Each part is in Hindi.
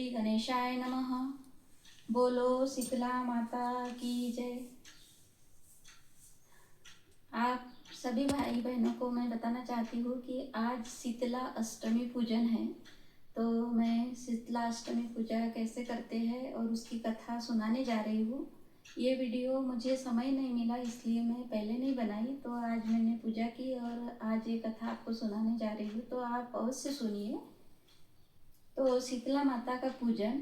गणेशाय नमः। बोलो शीतला माता की जय। आप सभी भाई बहनों को मैं बताना चाहती हूँ कि आज शीतला अष्टमी पूजन है। तो मैं शीतला अष्टमी पूजा कैसे करते हैं और उसकी कथा सुनाने जा रही हूँ। ये वीडियो मुझे समय नहीं मिला इसलिए मैं पहले नहीं बनाई, तो आज मैंने पूजा की और आज ये कथा आपको सुनाने जा रही हूँ, तो आप अवश्य सुनिए। तो शीतला माता का पूजन।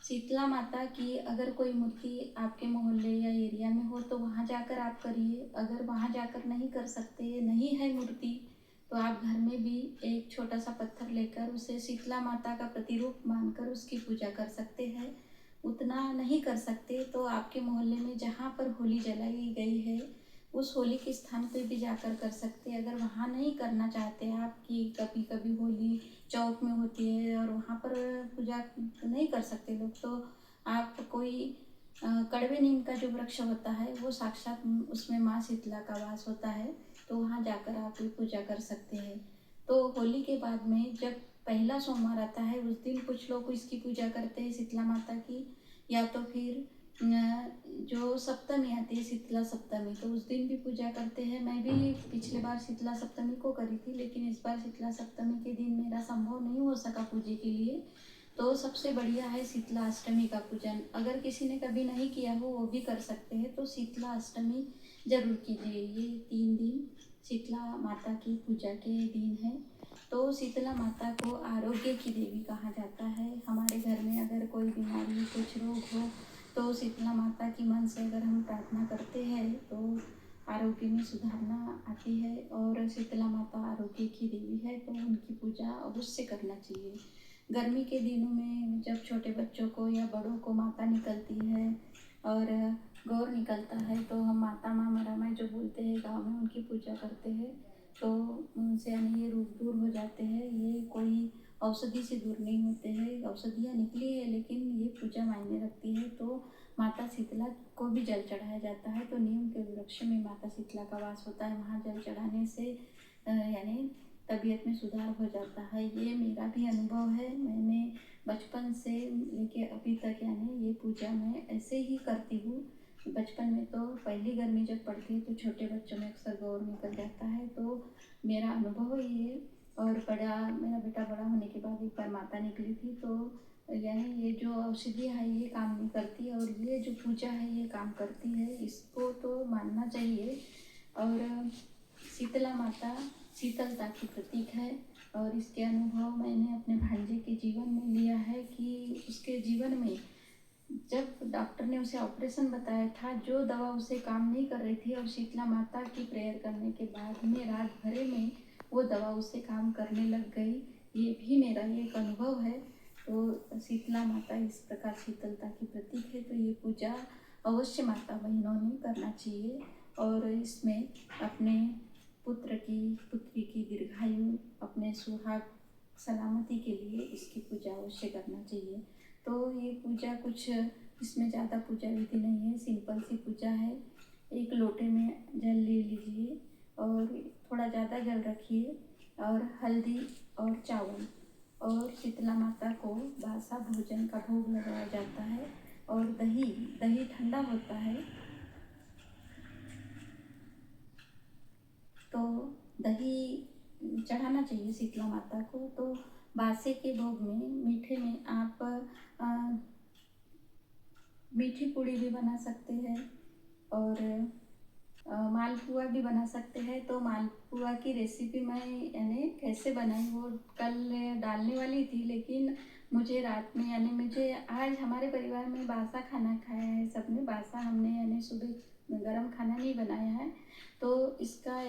शीतला माता की अगर कोई मूर्ति आपके मोहल्ले या एरिया में हो तो वहाँ जाकर आप करिए। अगर वहाँ जाकर नहीं कर सकते, नहीं है मूर्ति, तो आप घर में भी एक छोटा सा पत्थर लेकर उसे शीतला माता का प्रतिरूप मानकर उसकी पूजा कर सकते हैं। उतना नहीं कर सकते तो आपके मोहल्ले में जहाँ पर होली जलाई गई है उस होली के स्थान पे भी जाकर कर सकते हैं। अगर वहाँ नहीं करना चाहते आप कि कभी कभी होली चौक में होती है और वहाँ पर पूजा नहीं कर सकते लोग, तो आप कोई कड़वे नीम का जो वृक्ष होता है वो साक्षात उसमें माँ शीतला का वास होता है, तो वहाँ जाकर आप ये पूजा कर सकते हैं। तो होली के बाद में जब पहला सोमवार आता है उस दिन कुछ लोग इसकी पूजा करते हैं शीतला माता की, या तो फिर जो सप्तमी आती है शीतला सप्तमी, तो उस दिन भी पूजा करते हैं। मैं भी पिछले बार शीतला सप्तमी को करी थी, लेकिन इस बार शीतला सप्तमी के दिन मेरा संभव नहीं हो सका पूजा के लिए, तो सबसे बढ़िया है शीतला अष्टमी का पूजन। अगर किसी ने कभी नहीं किया हो वो भी कर सकते हैं, तो शीतला अष्टमी जरूर कीजिए। ये 3 दिन शीतला माता की पूजा के दिन है। तो शीतला माता को आरोग्य की देवी कहा जाता है। हमारे घर में अगर कोई बीमारी, कुछ रोग हो तो शीतला माता की मन से अगर हम प्रार्थना करते हैं तो आरोग्य में सुधारना आती है। और शीतला माता आरोग्य की देवी है, तो उनकी पूजा अवश्य करना चाहिए। गर्मी के दिनों में जब छोटे बच्चों को या बड़ों को माता निकलती है और गौर निकलता है, तो हम माता माँ मरा मैं जो बोलते हैं गाँव में, उनकी पूजा करते हैं, तो उनसे यानी ये रूप दूर हो जाते हैं। ये कोई औषधि से दूर नहीं होते हैं। औषधियाँ निकली है लेकिन ये पूजा मायने रखती है, तो माता शीतला को भी जल चढ़ाया जाता है। तो नीम के वृक्ष में माता शीतला का वास होता है, वहाँ जल चढ़ाने से यानी तबीयत में सुधार हो जाता है। ये मेरा भी अनुभव है। मैंने बचपन से लेके अभी तक यानी ये पूजा मैं ऐसे ही करती हूँ। बचपन में तो पहली गर्मी जब पड़ती है तो छोटे बच्चों में अक्सर गौर निकल जाता है, तो मेरा अनुभव ये है। और मेरा बेटा बड़ा होने के बाद एक बार माता निकली थी, तो यानी ये जो औषधियाँ है ये काम नहीं करती और ये जो पूजा है ये काम करती है, इसको तो मानना चाहिए। और शीतला माता शीतलता की प्रतीक है, और इसके अनुभव मैंने अपने भांजे के जीवन में लिया है कि उसके जीवन में जब डॉक्टर ने उसे ऑपरेशन बताया था, जो दवा उसे काम नहीं कर रही थी, और शीतला माता की प्रेयर करने के बाद में रात भरे में वो दवा उसे काम करने लग गई। ये भी मेरा एक अनुभव है। तो शीतला माता इस प्रकार शीतलता की प्रतीक है, तो ये पूजा अवश्य माता बहनों ने करना चाहिए। और इसमें अपने पुत्री की दीर्घायु, अपने सुहाग सलामती के लिए इसकी पूजा अवश्य करना चाहिए। तो ये पूजा कुछ इसमें ज़्यादा पूजा विधि नहीं है, सिंपल सी पूजा है। एक लोटे में जल ले लीजिए और थोड़ा ज़्यादा जल रखिए, और हल्दी और चावल, और शीतला माता को बासा भोजन का भोग लगाया जाता है। और दही दही ठंडा होता है, तो दही चढ़ाना चाहिए शीतला माता को। तो बासे के भोग में मीठे में आप मीठी पूड़ी भी बना सकते हैं और मालपुआ भी बना सकते हैं। तो मालपुआ की रेसिपी मैं यानी कैसे बनाई वो कल डालने वाली थी, लेकिन मुझे रात में यानी मुझे आज हमारे परिवार में बासा खाना खाया है सबने। बासा हमने यानी सुबह गरम खाना नहीं बनाया है, तो इसका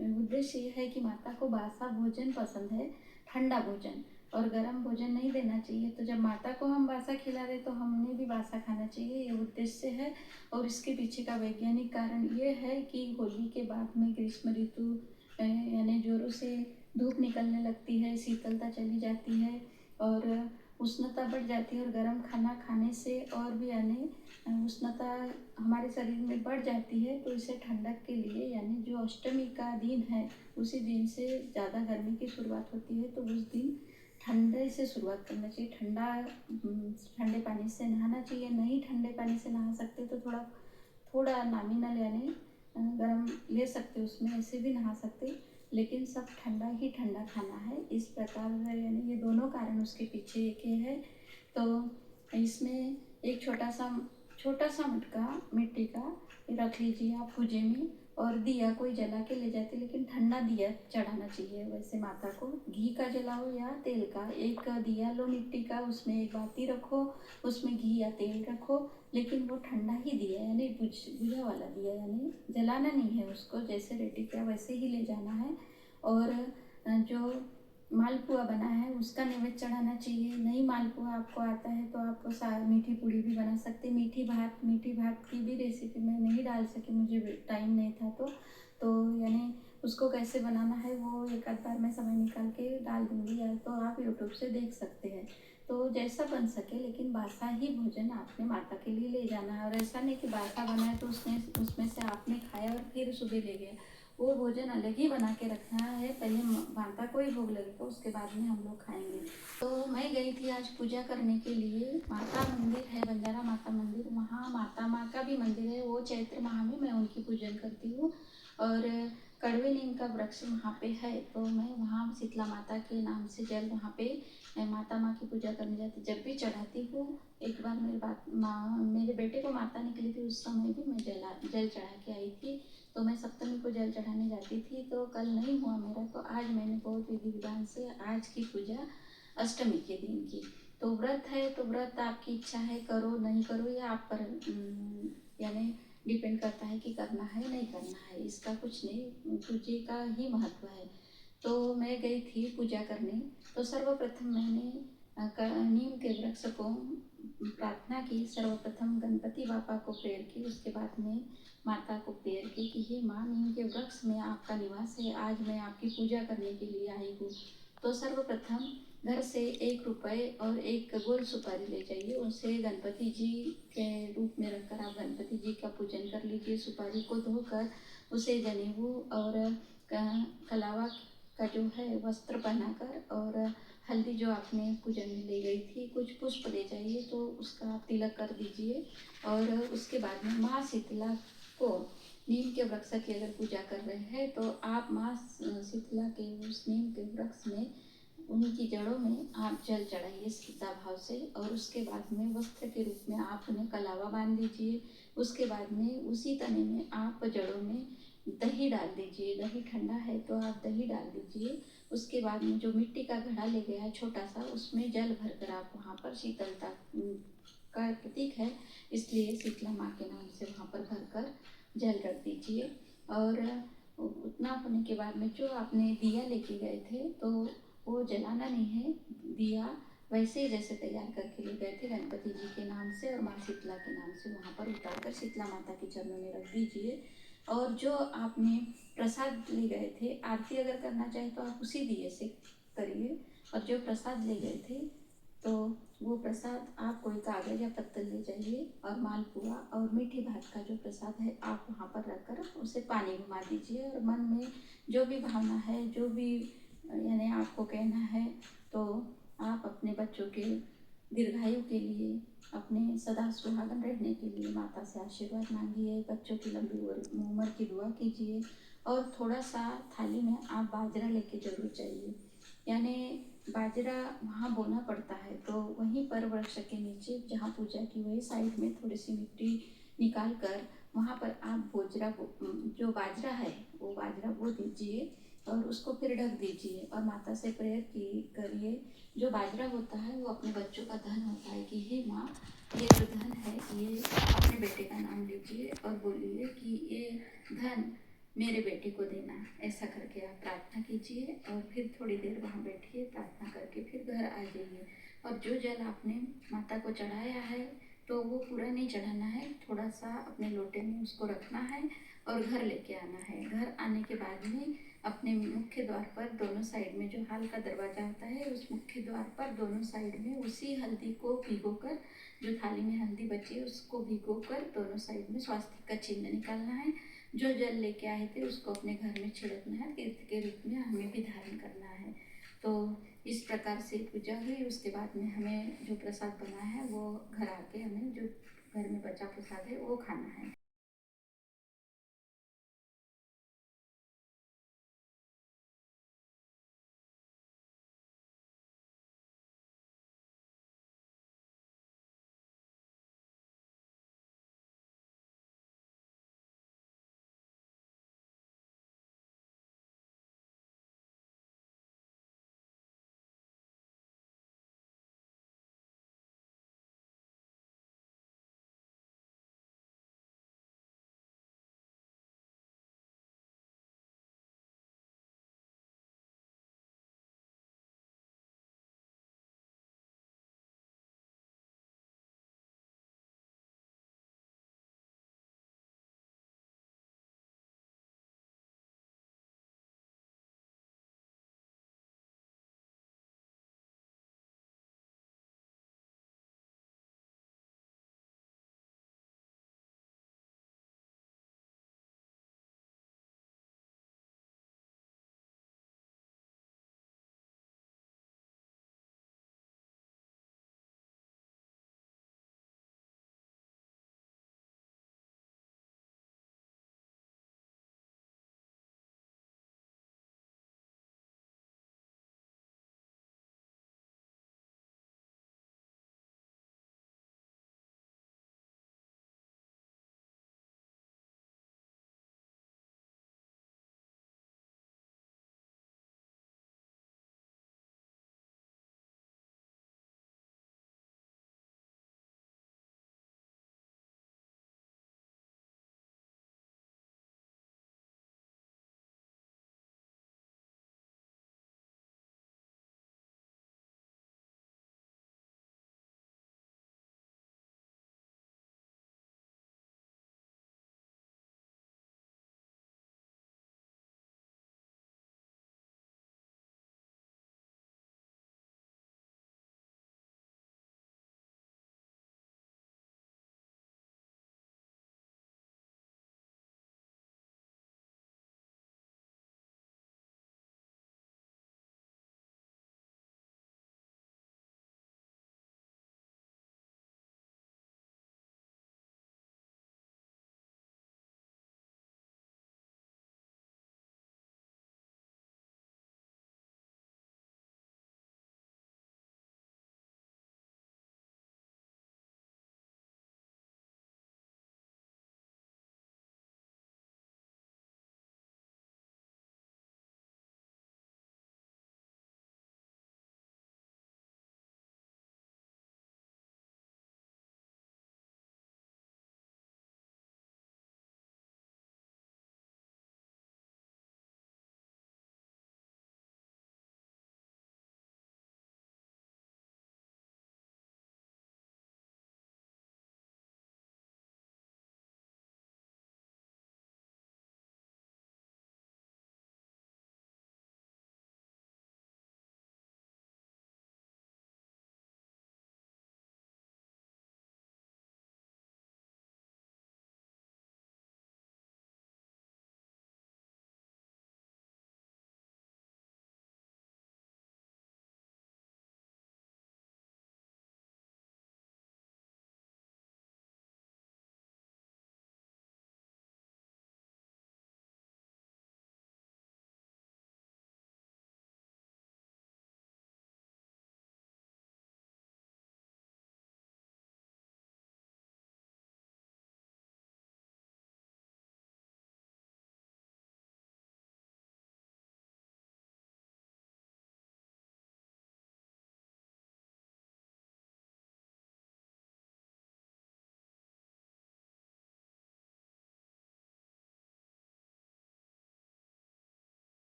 उद्देश्य ये है कि माता को बासा भोजन पसंद है, ठंडा भोजन, और गरम भोजन नहीं देना चाहिए। तो जब माता को हम बासा खिला रहे तो हमने भी बासा खाना चाहिए, ये उद्देश्य है। और इसके पीछे का वैज्ञानिक कारण ये है कि होली के बाद में ग्रीष्म ऋतु यानी जोरों से धूप निकलने लगती है, शीतलता चली जाती है और उष्णता बढ़ जाती है, और गर्म खाना खाने से और भी यानी उष्णता हमारे शरीर में बढ़ जाती है। तो इसे ठंडक के लिए यानी जो अष्टमी का दिन है उसी दिन से ज़्यादा गर्मी की शुरुआत होती है, तो उस दिन ठंडे से शुरुआत करना चाहिए। ठंडे पानी से नहाना चाहिए। नहीं ठंडे पानी से नहा सकते तो थोड़ा थोड़ा नॉमिनल यानी गर्म ले सकते, उसमें ऐसे भी नहा सकते, लेकिन सब ठंडा ही ठंडा खाना है। इस प्रकार यानी ये दोनों कारण उसके पीछे एक ये है। तो इसमें एक छोटा सा मटका मिट्टी का रख लीजिए आप पूजे में, और दिया कोई जला के ले जाते, लेकिन ठंडा दिया चढ़ाना चाहिए। वैसे माता को घी का जलाओ या तेल का, एक दिया लो मिट्टी का, उसमें एक बाती रखो, उसमें घी या तेल रखो, लेकिन वो ठंडा ही दिया यानी बुझा वाला दिया, यानी जलाना नहीं है उसको। जैसे रेडी किया वैसे ही ले जाना है। और जो मालपुआ बना है उसका नैवेद्य चढ़ाना चाहिए। नहीं मालपुआ आपको आता है तो आप मीठी पूड़ी भी बना सकते। मीठी भात की भी रेसिपी मैं नहीं डाल सकी, मुझे टाइम नहीं था। तो यानी उसको कैसे बनाना है वो एक आध बार मैं समय निकाल के डाल दूँगी, या तो आप यूट्यूब से देख सकते हैं। तो जैसा बन सके, लेकिन बासा ही भोजन आपने माता के लिए ले जाना है। और ऐसा नहीं कि बासा बना है तो उसमें से आपने खाया और फिर सुबह ले गया। वो भोजन अलग ही बना के रखना है। पहले माता को ही भोग लगेगा, उसके बाद में हम लोग खाएंगे। तो मैं गई थी आज पूजा करने के लिए। माता मंदिर है, बंजारा माता मंदिर, वहाँ माता माँ का भी मंदिर है। वो चैत्र माह में मैं उनकी पूजन करती हूँ। और कड़वे नीम का वृक्ष वहाँ पे है, तो मैं वहाँ शीतला माता के नाम से जल वहाँ पे माता माँ की पूजा करने जाती, जब भी चढ़ाती हूँ। एक बार मेरे बेटे को माता निकली थी, उस समय भी मैं जल चढ़ा के आई थी। तो मैं सप्तमी को जल चढ़ाने जाती थी, तो कल नहीं हुआ मेरा, तो आज मैंने बहुत विधि विधान से आज की पूजा अष्टमी के दिन की। तो व्रत है तो व्रत आपकी इच्छा है, करो नहीं करो, या आप पर यानी डिपेंड करता है कि करना है नहीं करना है, इसका कुछ नहीं, पूजा का ही महत्व है। तो मैं गई थी पूजा करने। तो सर्वप्रथम मैंने नीम के वृक्ष को प्रार्थना की। सर्वप्रथम गणपति बापा को प्रेयर की, उसके बाद में माता को प्रेयर की कि हे माँ, नीम के वृक्ष में आपका निवास है, आज मैं आपकी पूजा करने के लिए आई हूँ। तो सर्वप्रथम घर से 1 रुपये और एक गोल सुपारी ले जाइए, उसे गणपति जी के रूप में रखकर आप गणपति जी का पूजन कर लीजिए। सुपारी को धोकर उसे जनेऊ और कलावा का जो है वस्त्र पहनाकर, और हल्दी जो आपने पूजन में ले गई थी, कुछ पुष्प ले जाइए तो उसका आप तिलक कर दीजिए। और उसके बाद में माँ शीतला को नीम के वृक्ष की अगर पूजा कर रहे हैं तो आप माँ शीतला के उस नीम के वृक्ष में उन्हीं की जड़ों में आप जल चढ़ाइए श्रद्धा भाव से। और उसके बाद में वस्त्र के रूप में आप उन्हें कलावा बांध दीजिए। उसके बाद में उसी तने में आप जड़ों में दही डाल दीजिए। दही ठंडा है तो आप दही डाल दीजिए। उसके बाद में जो मिट्टी का घड़ा ले गया है छोटा सा, उसमें जल भरकर आप वहाँ पर शीतलता का प्रतीक है इसलिए शीतला माँ के नाम से वहाँ पर भरकर जल रख दीजिए। और उतना होने के बाद में जो आपने दिया लेके गए थे तो वो जलाना नहीं है। दिया वैसे ही जैसे तैयार करके ले गए थे गणपति जी के नाम से और माँ शीतला के नाम से, वहाँ पर उतारकर शीतला माता के चरणों में रख दीजिए। और जो आपने प्रसाद ले गए थे, आरती अगर करना चाहे तो आप उसी दिए से करिए। और जो प्रसाद ले गए थे तो वो प्रसाद आप कोई कागज या पत्तल ले जाइए, और मालपुआ और मीठी भात का जो प्रसाद है आप वहाँ पर रखकर उसे पानी घुमा दीजिए। और मन में जो भी भावना है, जो भी यानी आपको कहना है, तो आप अपने बच्चों के दीर्घायु के लिए, अपने सदा सुहागन रहने के लिए माता से आशीर्वाद मांगिए। बच्चों की लंबी उम्र की दुआ कीजिए। और थोड़ा सा थाली में आप बाजरा लेके जरूर जाइए। यानी बाजरा वहाँ बोना पड़ता है, तो वहीं पर वृक्ष के नीचे जहाँ पूजा की वही साइड में थोड़ी सी मिट्टी निकाल कर वहाँ पर आप जो बाजरा है वो बाजरा बो दीजिए। और उसको फिर ढक दीजिए और माता से प्रेयर की करिए। जो बाजरा होता है वो अपने बच्चों का धन होता है कि हे माँ, ये जो धन है ये अपने बेटे का नाम लीजिए और बोलिए कि ये धन मेरे बेटे को देना। ऐसा करके आप प्रार्थना कीजिए और फिर थोड़ी देर वहाँ बैठिए, प्रार्थना करके फिर घर आ जाइए। और जो जल आपने माता को चढ़ाया है तो वो पूरा नहीं चढ़ाना है, थोड़ा सा अपने लोटे में उसको रखना है और घर लेके आना है। घर आने के बाद में अपने मुख्य द्वार पर दोनों साइड में जो हाल का दरवाज़ा होता है, उस मुख्य द्वार पर दोनों साइड में उसी हल्दी को भिगोकर, जो थाली में हल्दी बची है उसको भिगोकर दोनों साइड में स्वास्तिक का चिन्ह निकालना है। जो जल लेके आए थे उसको अपने घर में छिड़कना है, तीर्थ के रूप में हमें भी धारण करना है। तो इस प्रकार से पूजा हुई। उसके बाद में हमें जो प्रसाद बना है वो घर आके हमें जो घर में बचा प्रसाद है वो खाना है।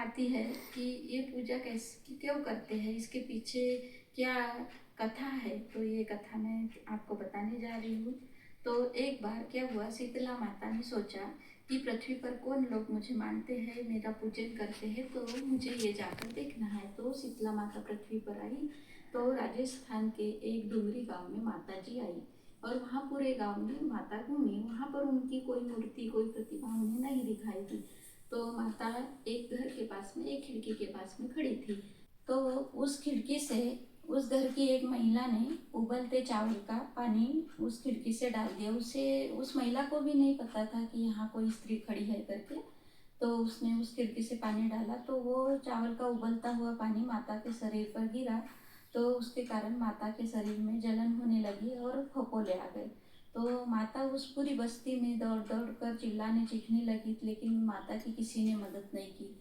आती है कि ये पूजा कैसे क्यों करते हैं, इसके पीछे क्या कथा है, तो ये कथा मैं आपको बताने जा रही हूँ। तो एक बार क्या हुआ, शीतला माता ने सोचा कि पृथ्वी पर कौन लोग मुझे मानते हैं, मेरा पूजन करते हैं, तो मुझे ये जाकर देखना है। तो शीतला माता पृथ्वी पर आई। तो राजस्थान के एक डूंगरी गांव में माता जी आई और वहाँ पूरे गांव में माता घूमी। वहाँ पर उनकी कोई मूर्ति, कोई प्रतिमा उन्हें नहीं दिखाई दी। तो माता एक घर के पास में, एक खिड़की के पास में खड़ी थी। तो उस खिड़की से उस घर की एक महिला ने उबलते चावल का पानी उस खिड़की से डाल दिया। उस महिला को भी नहीं पता था कि यहाँ कोई स्त्री खड़ी है करके। तो उसने उस खिड़की से पानी डाला तो वो चावल का उबलता हुआ पानी माता के शरीर पर गिरा। तो उसके कारण माता के शरीर में जलन होने लगी और फफोले आ गए। तो माता उस पूरी बस्ती में दौड़ दौड़ कर चिल्लाने चीखने लगी, लेकिन माता की किसी ने मदद नहीं की।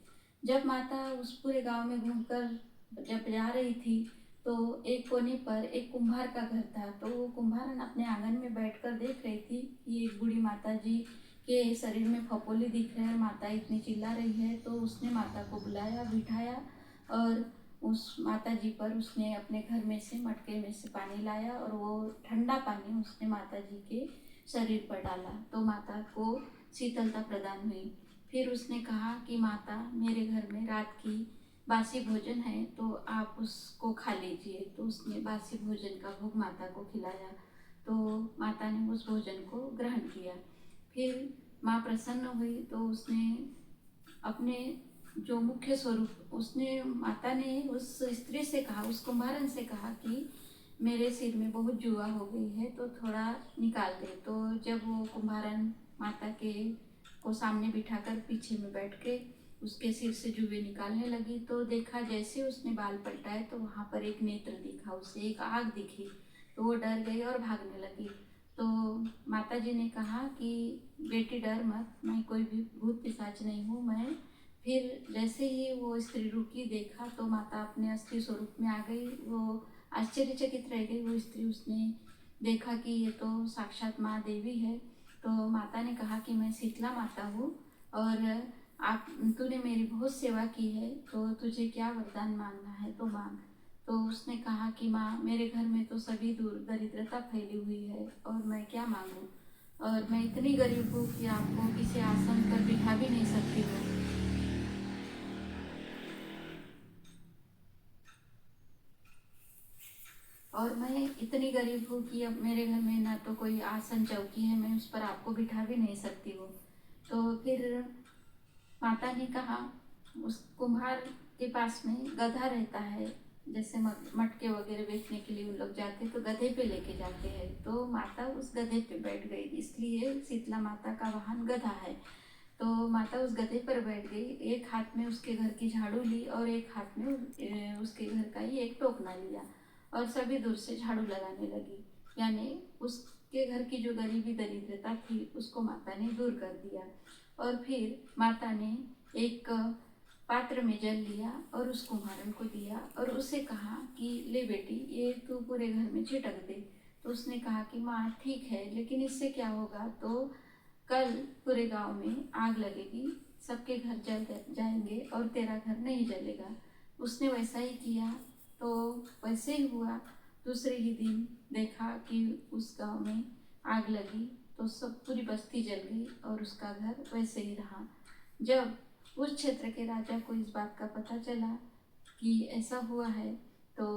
जब माता उस पूरे गांव में घूमकर जब जा रही थी तो एक कोने पर एक कुम्हार का घर था। तो वो कुम्हारन अपने आंगन में बैठकर देख रही थी कि एक बूढ़ी माता जी के शरीर में फपोले दिख रहे हैं, माता इतनी चिल्ला रही है। तो उसने माता को बुलाया, बिठाया और उस माता जी पर उसने अपने घर में से मटके में से पानी लाया और वो ठंडा पानी उसने माता जी के शरीर पर डाला। तो माता को शीतलता प्रदान हुई। फिर उसने कहा कि माता, मेरे घर में रात की बासी भोजन है तो आप उसको खा लीजिए। तो उसने बासी भोजन का भोग माता को खिलाया। तो माता ने उस भोजन को ग्रहण किया। फिर माँ प्रसन्न हुई तो उसने अपने जो मुख्य स्वरूप, उसने माता ने उस स्त्री से कहा, उस कुम्हारन से कहा कि मेरे सिर में बहुत जुआ हो गई है तो थोड़ा निकाल दे। तो जब वो कुम्हारन माता के को सामने बिठाकर पीछे में बैठ के उसके सिर से जुए निकालने लगी तो देखा जैसे उसने बाल पलटाए तो वहाँ पर एक नेत्र दिखा, उसे एक आग दिखी। तो वो डर गई और भागने लगी। तो माता जी ने कहा कि बेटी डर मत, मैं कोई भी भूत पिशाच नहीं हूँ। मैं फिर जैसे ही वो स्त्री रुकी, देखा तो माता अपने असली स्वरूप में आ गई। वो आश्चर्यचकित रह गई वो स्त्री। उसने देखा कि ये तो साक्षात माँ देवी है। तो माता ने कहा कि मैं शीतला माता हूँ और आप तूने मेरी बहुत सेवा की है, तो तुझे क्या वरदान मांगना है तो मांग। तो उसने कहा कि माँ, मेरे घर में तो सभी दूर दरिद्रता फैली हुई है और मैं क्या मांगूँ, और मैं इतनी गरीब हूँ कि आपको किसी आसन पर बिठा भी नहीं सकती हूँ। और मैं इतनी गरीब हूँ कि अब मेरे घर में ना तो कोई आसन चौकी है, मैं उस पर आपको बिठा भी नहीं सकती हूँ। तो फिर माता ने कहा, उस कुम्हार के पास में गधा रहता है, जैसे मटके वगैरह बेचने के लिए उन लोग जाते तो गधे पे लेके जाते हैं। तो माता उस गधे पे बैठ गई, इसलिए शीतला माता का वाहन गधा है। तो माता उस गधे पर बैठ गई, एक हाथ में उसके घर की झाड़ू ली और एक हाथ में उसके घर का ही एक टोकना लिया और सभी दूर से झाड़ू लगाने लगी। यानी उसके घर की जो गरीबी दरिद्रता थी उसको माता ने दूर कर दिया। और फिर माता ने एक पात्र में जल लिया और उस कुम्हारन को दिया और उसे कहा कि ले बेटी, ये तू पूरे घर में छिटक दे। तो उसने कहा कि माँ ठीक है, लेकिन इससे क्या होगा, तो कल पूरे गांव में आग लगेगी, सबके घर जल जाएंगे और तेरा घर नहीं जलेगा। उसने वैसा ही किया। तो वैसे ही हुआ। दूसरे ही दिन देखा कि उस गांव में आग लगी तो सब पूरी बस्ती जल गई और उसका घर वैसे ही रहा। जब उस क्षेत्र के राजा को इस बात का पता चला कि ऐसा हुआ है तो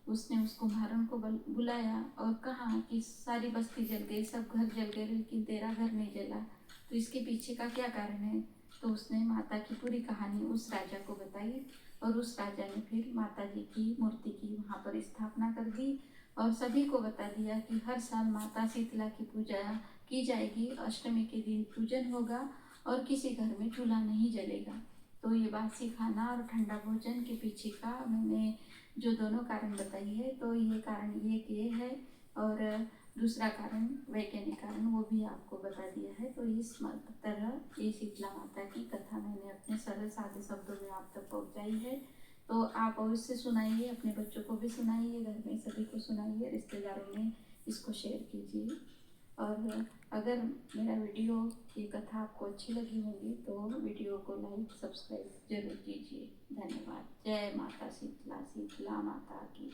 उसने उस कुम्हारन को बुलाया और कहा कि सारी बस्ती जल गई, सब घर जल गए, लेकिन तेरा घर नहीं जला, तो इसके पीछे का क्या कारण है। तो उसने माता की पूरी कहानी उस राजा को बताई और उस राजा ने फिर माता जी की मूर्ति की वहाँ पर स्थापना कर दी और सभी को बता दिया कि हर साल माता शीतला की पूजा की जाएगी, अष्टमी के दिन पूजन होगा और किसी घर में चूल्हा नहीं जलेगा। तो ये बासी खाना और ठंडा भोजन के पीछे का मैंने जो दोनों कारण बताई है, तो ये कारण ये है और दूसरा कारण वैज्ञानिक कारण वो भी आपको बता दिया है। तो इस तरह ये शीतला माता की कथा मैंने अपने सरल सादे शब्दों में आप तक पहुँचाई है। तो आप अवश्य सुनाइए, अपने बच्चों को भी सुनाइए, घर में सभी को सुनाइए, रिश्तेदारों में इसको शेयर कीजिए। और अगर मेरा वीडियो ये कथा आपको अच्छी लगी होगी तो वीडियो को लाइक सब्सक्राइब जरूर कीजिए। धन्यवाद। जय माता शीतला, शीतला माता की।